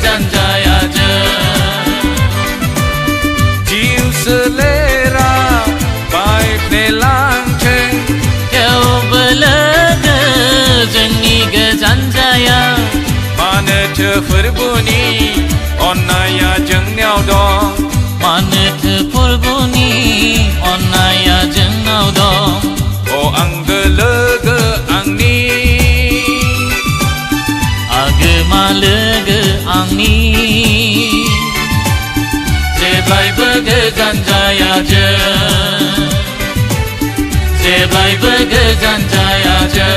janjaya jiu selera baik nelang ceng theo belaga jengni janjaya mana terperbuni onaya jengnau dong mana terperbuni onaya jengnau dong oh anggelega angni agemalega angni Seblai bergejanjaya je Seblai bergejanjaya je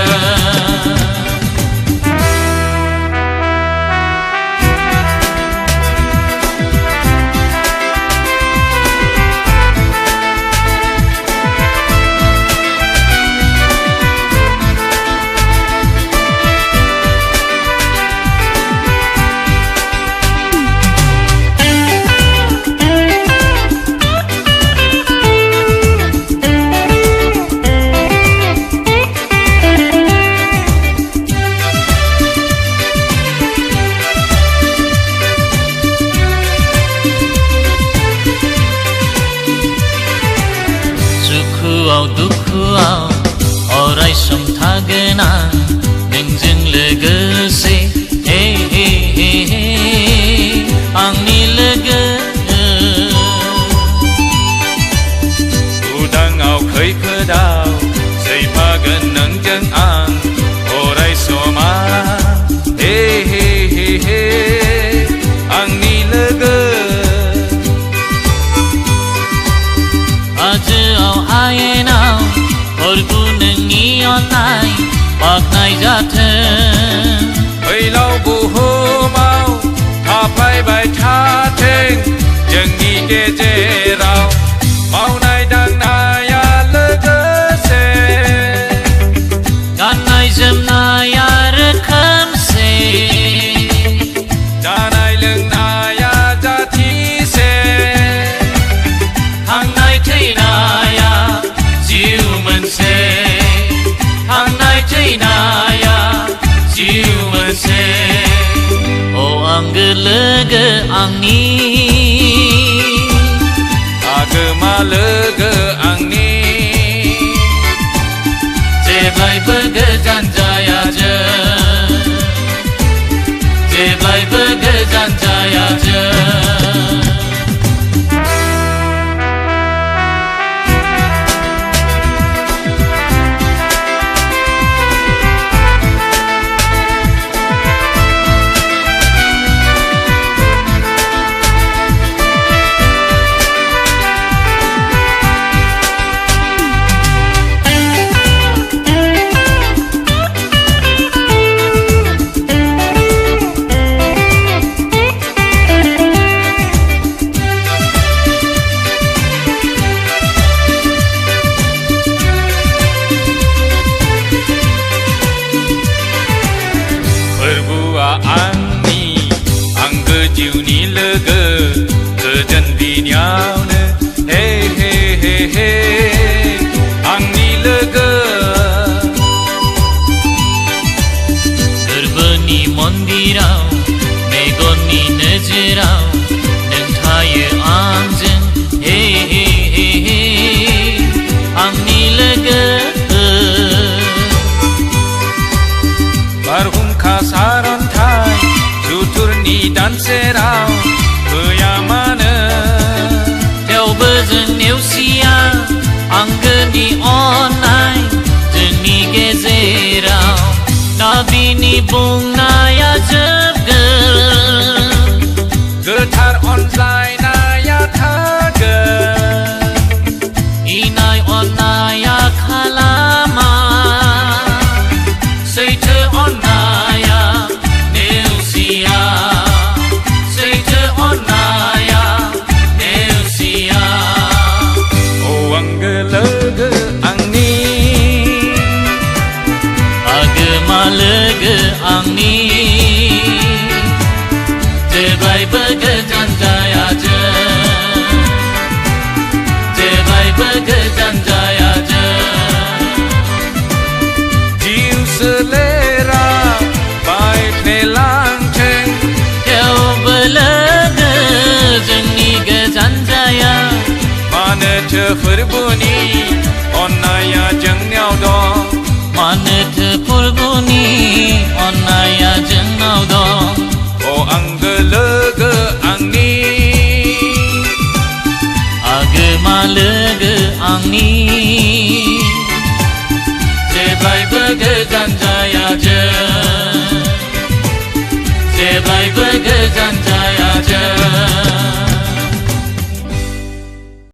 दुखुआव अराय सम थागोन आं नोंजों लोगोसे हे हे हे हे आंनि लोगो उदाङाव खैफोदाव सैफागोन नोंजों आं अराय समा हे हे हे हे आंनि लोगो हाजोआव हायेनाव हरगु नोंनि अननाय बाख्नाय जाथों फैलाव बुहुमाव थाफायबाय थाथों जोंनि गेजेराव मावनाय दांनाया लोगोसे गाननाय जोमनाया रोखोमसे जानाय लोंनाया जाथिसे थांनाय थैनाया जिउ मोनसे थांनाय थैनाया जिउ मोनसे अ आंगो लोगो आंनि आगोमा लोगो आंनि जेब्लायबो गोजान जाया जों जेब्लायबो गोजान जाया जों आंनि आंगो जिउनि लोगो गोजोन बिनियावनो हे हे हे हे आंनि लोगो गोरबोनि मन्दिराव मेगननि नोजोराव नों थायो आंजों हे हे हे हे आंनि लोगो बारहुंखा सारन्थाय जुथुरनि दानसेराव फैया मानो थेवबो जों नेवसिया आंगोनि अननाय जोंनि गेजेराव नाबिनि बुंनाया जोबगोन गोथार अनज्लायनाया थागोन इनाय अननाया खालामा सैथो अननाया नेवसिया सैथो अननाया नेवसिया औ आंगो लोगो आंनि आगोमा लोगो आंनि जेब्लायबो गोजान जाया जों जेब्लायबो गोजान जाया जों जिउ सोलेरा बाइक नेलांथों थेवबो फोरबोनि अन्नाया जोंनियाव दं मानोथो फोरबोनि अन्नाया जोंनाव दं अ आंगो लोगो आंनि आगोमा लोगो आंनि जेब्लायबो गोजान